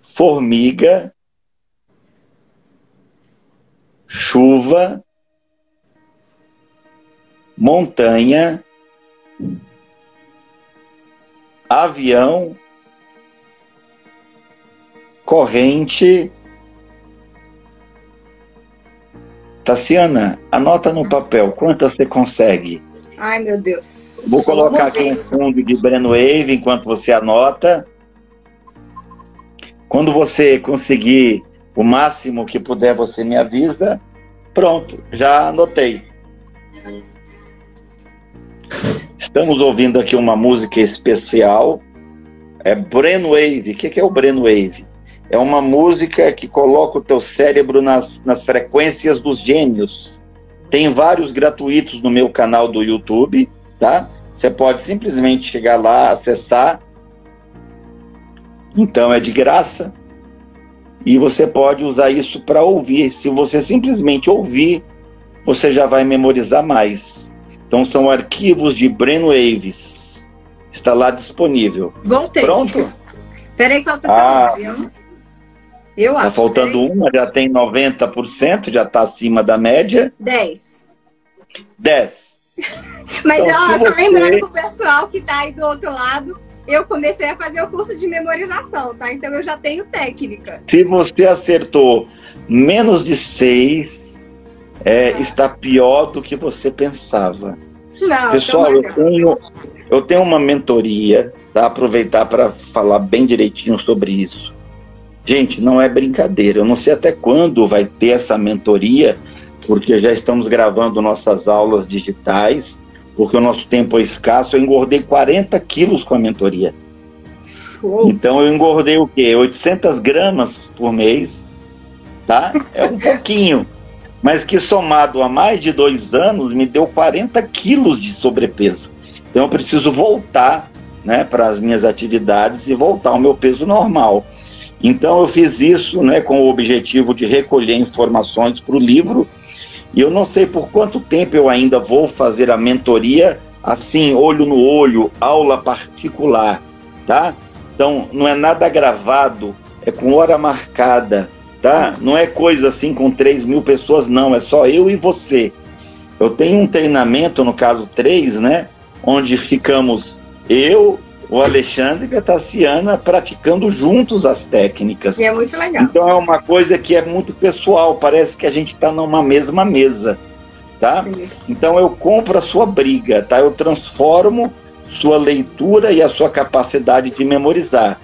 Formiga. Chuva. Montanha. Avião. Corrente. Tassiana, anota no papel quantas você consegue. Ai, meu Deus. Vou colocar aqui um fundo de Brainwave enquanto você anota. Quando você conseguir o máximo que puder, você me avisa. Pronto, já anotei. Estamos ouvindo aqui uma música especial. É Brainwave. O que é o Brainwave? É uma música que coloca o teu cérebro nas frequências dos gênios. Tem vários gratuitos no meu canal do YouTube, tá? Você pode simplesmente chegar lá, acessar. Então é de graça. E você pode usar isso para ouvir. Se você simplesmente ouvir, você já vai memorizar mais. Então são arquivos de Brainwaves. Está lá disponível. Voltei. Pronto? Peraí que falta essa música. Eu acho. Tá faltando uma, já tem 90%, já está acima da média. 10. Mas então, ó, só lembrando pro pessoal que tá aí do outro lado, eu comecei a fazer o curso de memorização, tá? Então eu já tenho técnica. Se você acertou menos de 6, está pior do que você pensava. Não, pessoal, eu tenho uma mentoria, tá? Aproveitar para falar bem direitinho sobre isso. Gente, não é brincadeira. Eu não sei até quando vai ter essa mentoria, porque já estamos gravando nossas aulas digitais, porque o nosso tempo é escasso. Eu engordei 40 quilos com a mentoria. Então eu engordei o quê? 800 gramas por mês, tá? É um pouquinho, mas que somado a mais de 2 anos me deu 40 quilos de sobrepeso. Então eu preciso voltar, né, para as minhas atividades e voltar ao meu peso normal. Então eu fiz isso, né, com o objetivo de recolher informações para o livro, e eu não sei por quanto tempo eu ainda vou fazer a mentoria, assim, olho no olho, aula particular, tá? Então não é nada gravado, é com hora marcada, tá? Não é coisa assim com 3.000 pessoas, não, é só eu e você. Eu tenho um treinamento, no caso 3, né, onde ficamos eu, o Alexandre e a Tassiana praticando juntos as técnicas. E é muito legal. Então é uma coisa que é muito pessoal, parece que a gente está numa mesma mesa, tá? Sim. Então eu compro a sua briga, tá? Eu transformo sua leitura e a sua capacidade de memorizar.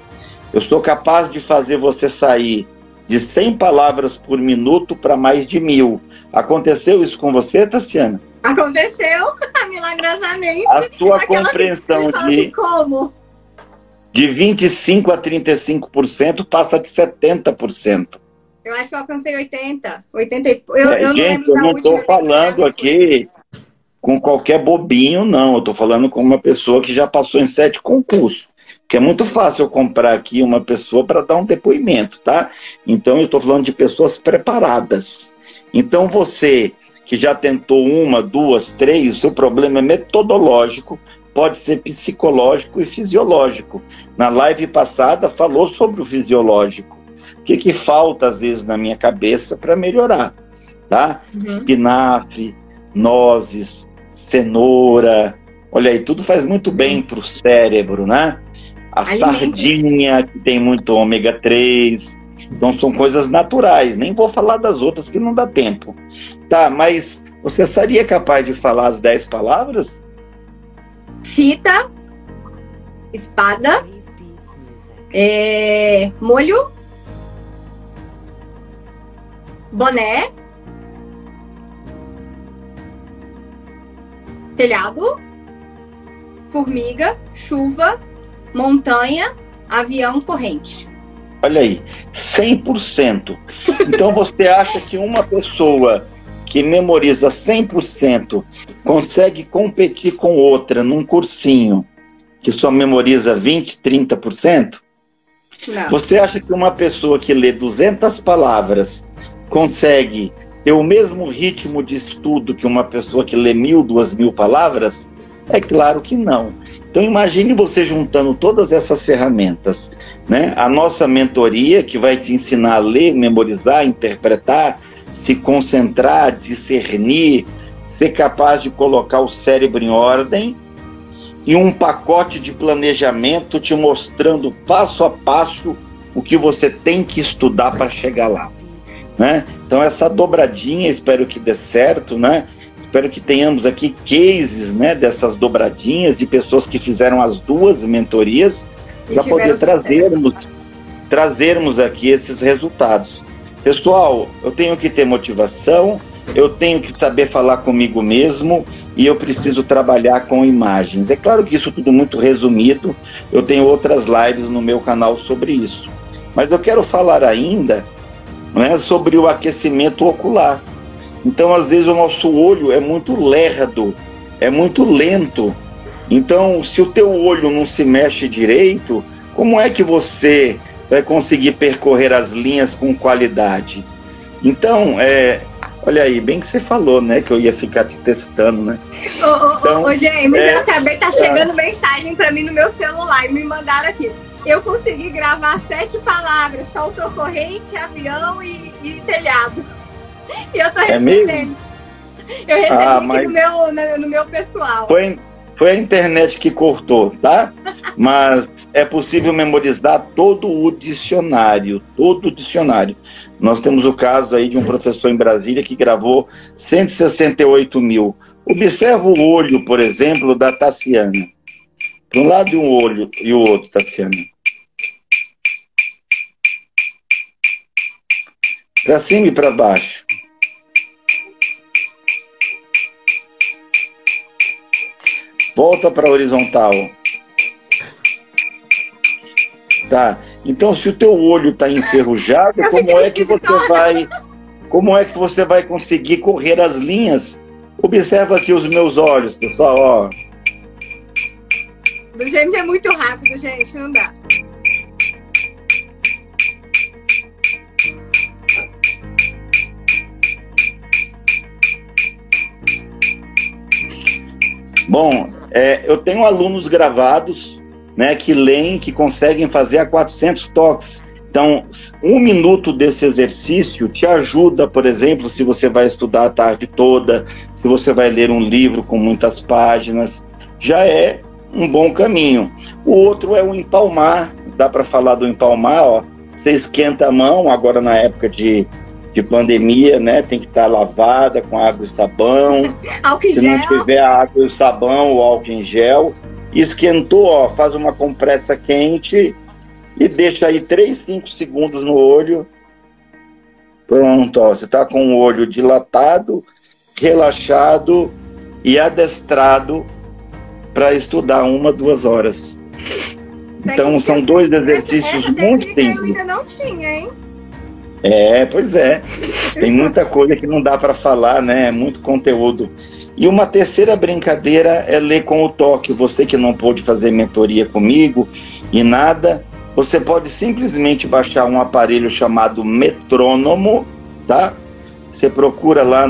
Eu sou capaz de fazer você sair de 100 palavras por minuto para mais de 1.000. Aconteceu isso com você, Tassiana? Aconteceu, milagrosamente. A sua compreensão de 25% a 35% passa de 70%. Eu acho que eu alcancei 80%. 80%. Eu gente, eu não estou falando aqui com qualquer bobinho, não. Eu estou falando com uma pessoa que já passou em 7 concursos. Que é muito fácil eu comprar aqui uma pessoa para dar um depoimento, tá? Então eu estou falando de pessoas preparadas. Então você que já tentou 1, 2, 3, o seu problema é metodológico, pode ser psicológico e fisiológico. Na live passada falou sobre o fisiológico. O que falta às vezes na minha cabeça para melhorar, tá? Espinafre, nozes, cenoura, olha aí, tudo faz muito bem para o cérebro, né? A sardinha, que tem muito ômega 3, então são coisas naturais, nem vou falar das outras que não dá tempo. Tá, mas você seria capaz de falar as 10 palavras? Fita, espada, molho, boné, telhado, formiga, chuva, montanha, avião, corrente. Olha aí, 100%. Então você acha que uma pessoa que memoriza 100% consegue competir com outra num cursinho que só memoriza 20%, 30%? Não. Você acha que uma pessoa que lê 200 palavras consegue ter o mesmo ritmo de estudo que uma pessoa que lê 1.000, 2.000 palavras? É claro que não. Então imagine você juntando todas essas ferramentas, né? A nossa mentoria, que vai te ensinar a ler, memorizar, interpretar, se concentrar, discernir, ser capaz de colocar o cérebro em ordem, e um pacote de planejamento te mostrando passo a passo o que você tem que estudar para chegar lá, né? Então essa dobradinha, espero que dê certo, né? Espero que tenhamos aqui cases, né, dessas dobradinhas, de pessoas que fizeram as duas mentorias, para poder trazermos aqui esses resultados. Pessoal, eu tenho que ter motivação, eu tenho que saber falar comigo mesmo e eu preciso trabalhar com imagens. É claro que isso tudo muito resumido, eu tenho outras lives no meu canal sobre isso. Mas eu quero falar ainda, né, sobre o aquecimento ocular. Então, às vezes, o nosso olho é muito lerdo, é muito lento. Então, se o teu olho não se mexe direito, como é que você vai conseguir percorrer as linhas com qualidade? Então, olha aí, bem que você falou, né, que eu ia ficar te testando, né? Ô, James, eu acabei, tá chegando mensagem para mim no meu celular e me mandaram aqui. Eu consegui gravar 7 palavras, faltou corrente, avião e telhado. E eu tô recebendo. Eu recebi aqui no meu pessoal. Foi a internet que cortou, tá? Mas é possível memorizar todo o dicionário, Nós temos o caso aí de um professor em Brasília que gravou 168 mil. Observa o olho, por exemplo, da Tassiana. Para um lado um olho e o outro, Tassiana. Para cima e para baixo. Volta para a horizontal. Tá. Então, se o teu olho está enferrujado, como é que você vai conseguir correr as linhas? Observa aqui os meus olhos, pessoal, ó. Do James é muito rápido, gente, não dá. Bom, eu tenho alunos gravados, né, que leem, que conseguem fazer a 400 toques. Então, 1 minuto desse exercício te ajuda, por exemplo, se você vai estudar a tarde toda, se você vai ler um livro com muitas páginas, já é um bom caminho. O outro é o empalmar, dá para falar do empalmar, ó. Você esquenta a mão, agora na época de pandemia, né? Tem que estar lavada com água e sabão. Álcool em Se gel. não tiver água e sabão ou álcool em gel, esquentou, ó, faz uma compressa quente e deixa aí 3, 5 segundos no olho. Pronto, ó, você está com o olho dilatado, relaxado e adestrado para estudar 1, 2 horas. Então são 2 exercícios muito simples. Eu ainda não tinha, hein? Pois é. Tem muita coisa que não dá para falar, né? É muito conteúdo. E uma terceira brincadeira é ler com o toque. Você que não pôde fazer mentoria comigo e nada, você pode simplesmente baixar um aparelho chamado metrônomo, tá? Você procura lá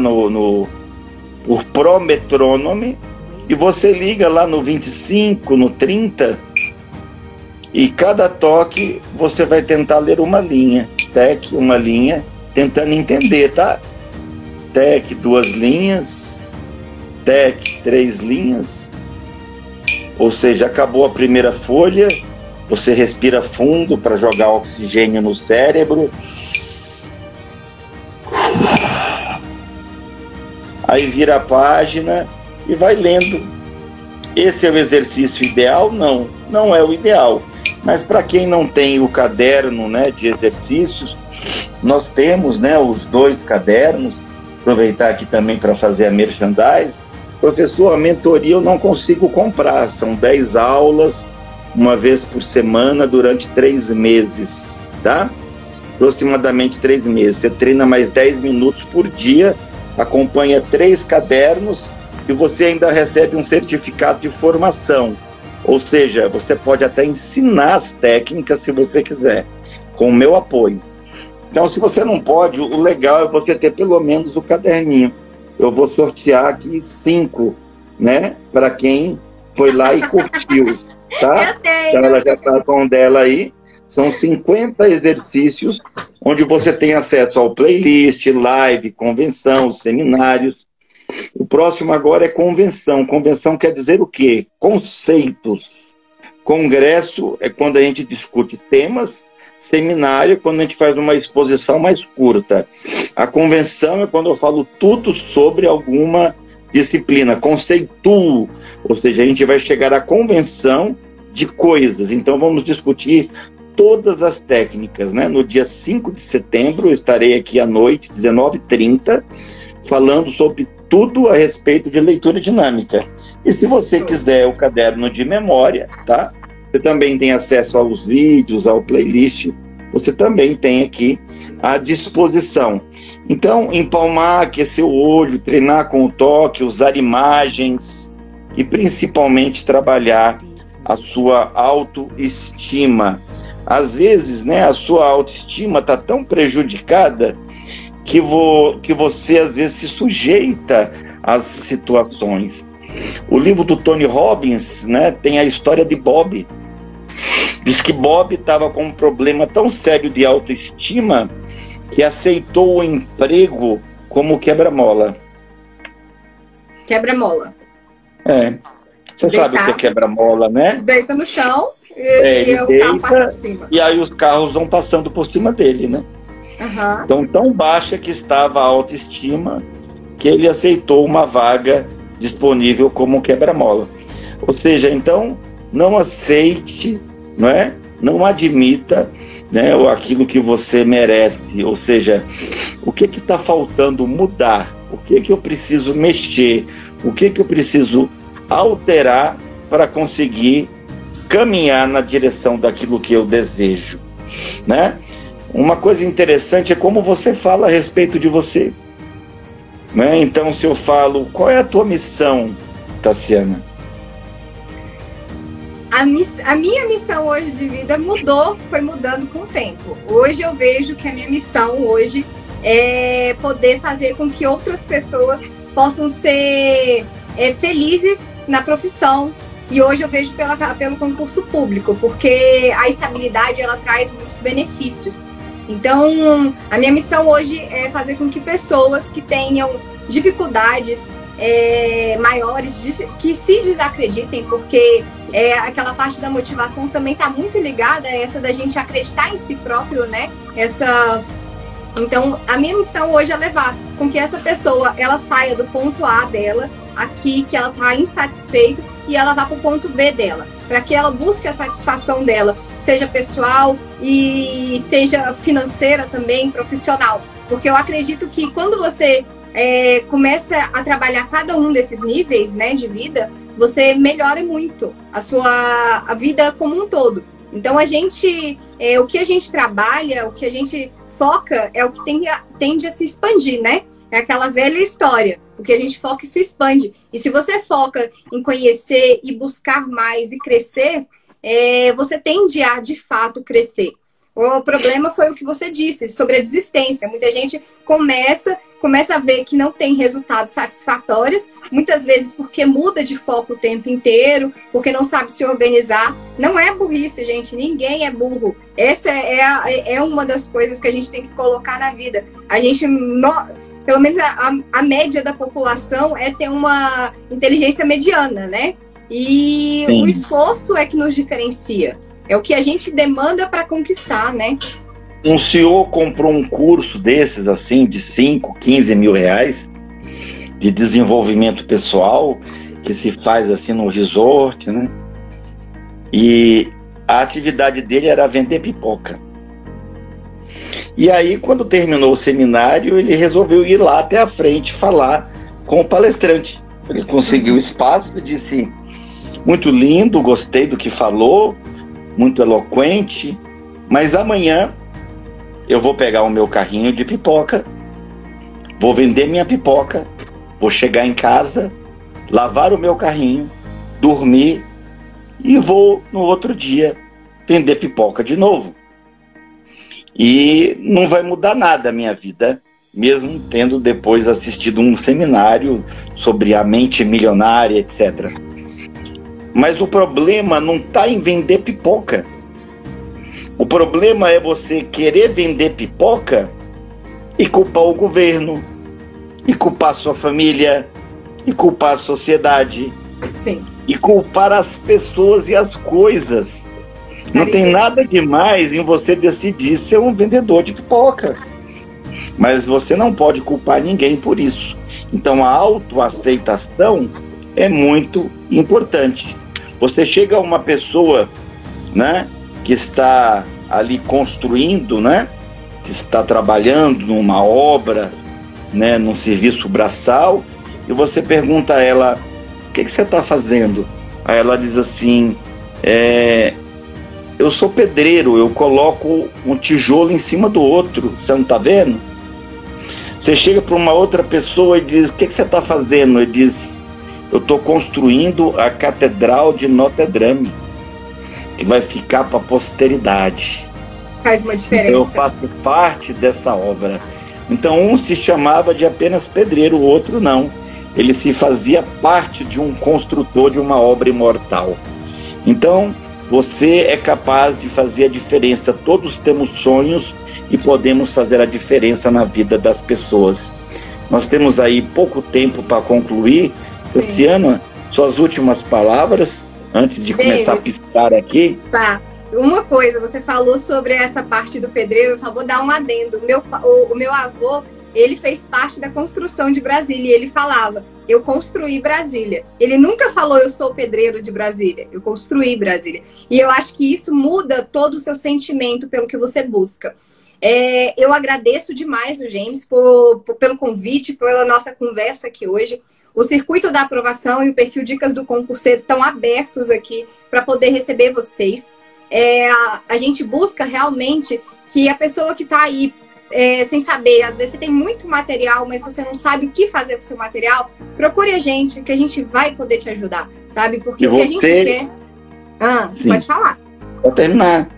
por Pro Metronome e você liga lá no 25, no 30, e cada toque você vai tentar ler uma linha. Tec, uma linha, tentando entender, tá? Tec, 2 linhas. Tec, 3 linhas. Ou seja, acabou a primeira folha, você respira fundo para jogar oxigênio no cérebro. Aí vira a página e vai lendo. Esse é o exercício ideal? Não, não é o ideal. Mas para quem não tem o caderno, né, de exercícios, nós temos, né, os 2 cadernos. Aproveitar aqui também para fazer a merchandise. Professor, a mentoria eu não consigo comprar. São 10 aulas, uma vez por semana, durante 3 meses, tá? Aproximadamente 3 meses. Você treina mais 10 minutos por dia acompanha 3 cadernos e você ainda recebe um certificado de formação. Ou seja, você pode até ensinar as técnicas se você quiser, com o meu apoio. Então, se você não pode, o legal é você ter pelo menos o caderninho. Eu vou sortear aqui 5, né, para quem foi lá e curtiu, tá? Eu tenho. Então, ela já está com o dela aí. São 50 exercícios, onde você tem acesso ao playlist, live, convenção, seminários. O próximo agora é convenção. Convenção quer dizer o quê? Conceitos. Congresso é quando a gente discute temas. Seminário é quando a gente faz uma exposição mais curta. A convenção é quando eu falo tudo sobre alguma disciplina. Conceituo, ou seja, a gente vai chegar à convenção de coisas. Então vamos discutir todas as técnicas, né? No dia 5 de setembro eu estarei aqui à noite, 19h30, falando sobre tudo a respeito de leitura dinâmica. E se você quiser o caderno de memória, tá? Você também tem acesso aos vídeos, ao playlist, você também tem aqui à disposição. Então, empalmar, aquecer o olho, treinar com o toque, usar imagens e principalmente trabalhar a sua autoestima. Às vezes, né, a sua autoestima está tão prejudicada que você, às vezes, se sujeita às situações. O livro do Tony Robbins, né, tem a história de Bob. Diz que Bob estava com um problema tão sério de autoestima que aceitou o emprego como quebra-mola. Quebra-mola. É. Você sabe o que é quebra-mola, né? Deita no chão e o carro passa por cima. E aí os carros vão passando por cima dele, né? Uhum. Então, tão baixa que estava a autoestima que ele aceitou uma vaga disponível como quebra-mola. Ou seja, então, não aceite, não é? Não admita, né, aquilo que você merece. Ou seja, o que está faltando mudar? O que eu preciso mexer? O que eu preciso alterar para conseguir caminhar na direção daquilo que eu desejo, né? Uma coisa interessante é como você fala a respeito de você, né? Então, se eu falo, qual é a tua missão, Tassiana? A minha missão hoje de vida foi mudando com o tempo. Hoje eu vejo que a minha missão hoje é poder fazer com que outras pessoas possam ser felizes na profissão. E hoje eu vejo pelo concurso público, porque a estabilidade ela traz muitos benefícios. Então, a minha missão hoje é fazer com que pessoas que tenham dificuldades maiores, que se desacreditem, porque aquela parte da motivação também está muito ligada a essa da gente acreditar em si próprio, né? Então, a minha missão hoje é levar com que essa pessoa ela saia do ponto A dela, aqui, que ela está insatisfeita, e ela vá para o ponto B dela, para que ela busque a satisfação dela, seja pessoal e seja financeira também, profissional. Porque eu acredito que quando você começa a trabalhar cada um desses níveis, né, de vida, você melhora muito a vida como um todo. Então, o que a gente trabalha, o que a gente foca é o que tende a se expandir, né? É aquela velha história. O que a gente foca se expande. E se você foca em conhecer e buscar mais e crescer, você tende a, de fato, crescer. O problema foi o que você disse sobre a desistência. Muita gente começa a ver que não tem resultados satisfatórios, muitas vezes porque muda de foco o tempo inteiro, porque não sabe se organizar. Não é burrice, gente. Ninguém é burro. Essa é uma das coisas que a gente tem que colocar na vida. Pelo menos a média da população é ter uma inteligência mediana, né? E sim, o esforço é que nos diferencia. É o que a gente demanda para conquistar, né? Um senhor comprou um curso desses, assim, de 5, 15 mil reais, de desenvolvimento pessoal, que se faz, assim, no resort, né? E a atividade dele era vender pipoca. E aí, quando terminou o seminário, ele resolveu ir lá até a frente falar com o palestrante. Ele conseguiu espaço e disse: muito lindo, gostei do que falou, muito eloquente, mas amanhã eu vou pegar o meu carrinho de pipoca, Vou vender minha pipoca, vou chegar em casa, lavar o meu carrinho, dormir e vou no outro dia vender pipoca de novo. E não vai mudar nada a minha vida, mesmo tendo depois assistido um seminário sobre a mente milionária, etc. Mas o problema não está em vender pipoca. O problema é você querer vender pipoca e culpar o governo, e culpar a sua família, e culpar a sociedade. Sim. E culpar as pessoas e as coisas. Não tem nada demais em você decidir ser um vendedor de pipoca. Mas você não pode culpar ninguém por isso. Então a autoaceitação é muito importante. Você chega a uma pessoa, né, que está ali construindo, né, que está trabalhando numa obra, né, num serviço braçal, e você pergunta a ela: o que você está fazendo? Aí ela diz assim: eu sou pedreiro, eu coloco um tijolo em cima do outro, você não está vendo? Você chega para uma outra pessoa e diz: o que você está fazendo? Ele diz: eu estou construindo a Catedral de Notre Dame, que vai ficar para a posteridade. Faz uma diferença. Eu faço parte dessa obra. Então um se chamava de apenas pedreiro, o outro não. Ele se fazia parte de um construtor de uma obra imortal. Então você é capaz de fazer a diferença. Todos temos sonhos e podemos fazer a diferença na vida das pessoas. Nós temos aí pouco tempo para concluir. Luciana, suas últimas palavras antes de começar a piscar aqui. Tá. Uma coisa, você falou sobre essa parte do pedreiro, eu só vou dar um adendo. O meu avô, ele fez parte da construção de Brasília e ele falava: eu construí Brasília. Ele nunca falou: eu sou pedreiro de Brasília, eu construí Brasília. E eu acho que isso muda todo o seu sentimento pelo que você busca. Eu agradeço demais o James pelo convite, pela nossa conversa aqui hoje. O Circuito da Aprovação e o perfil Dicas do Concurseiro estão abertos aqui para poder receber vocês. A gente busca realmente que a pessoa que está aí sem saber, às vezes você tem muito material, mas você não sabe o que fazer com o seu material, procure a gente, que a gente vai poder te ajudar, sabe? Porque o que a gente quer... pode falar. Pode terminar.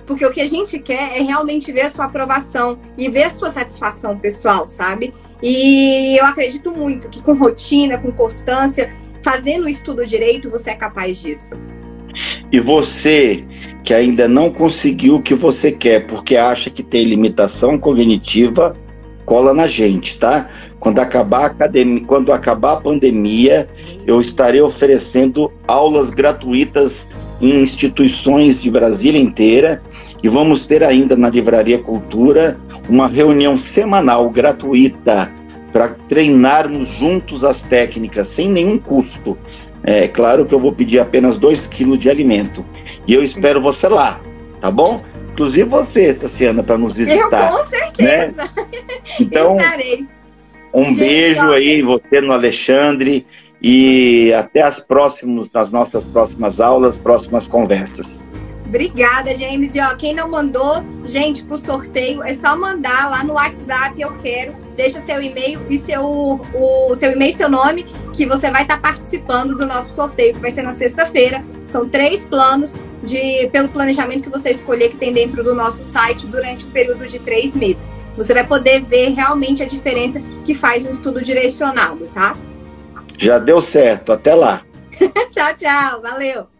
Porque o que a gente quer é realmente ver a sua aprovação e ver a sua satisfação pessoal, sabe? E eu acredito muito que com rotina, com constância, fazendo o estudo direito, você é capaz disso. E você que ainda não conseguiu o que você quer porque acha que tem limitação cognitiva, cola na gente, tá? Quando acabar a pandemia, eu estarei oferecendo aulas gratuitas em instituições de Brasília inteira, e vamos ter ainda na Livraria Cultura uma reunião semanal gratuita para treinarmos juntos as técnicas sem nenhum custo. É claro que eu vou pedir apenas 2 quilos de alimento. E eu espero você lá, tá bom? Inclusive você, Tassiana, para nos visitar. Eu com certeza. Né? Então, estarei. Um beijo aí, você no Alexandre. E até nas nossas próximas aulas, próximas conversas. Obrigada, James. E quem não mandou, gente, pro sorteio, é só mandar lá no WhatsApp, eu quero. Deixa seu e-mail e seu e-mail e seu nome, que você vai estar participando do nosso sorteio, que vai ser na sexta-feira. São 3 planos pelo planejamento que você escolher, que tem dentro do nosso site durante o período de 3 meses. Você vai poder ver realmente a diferença que faz um estudo direcionado, tá? Já deu certo. Até lá. Tchau, tchau. Valeu.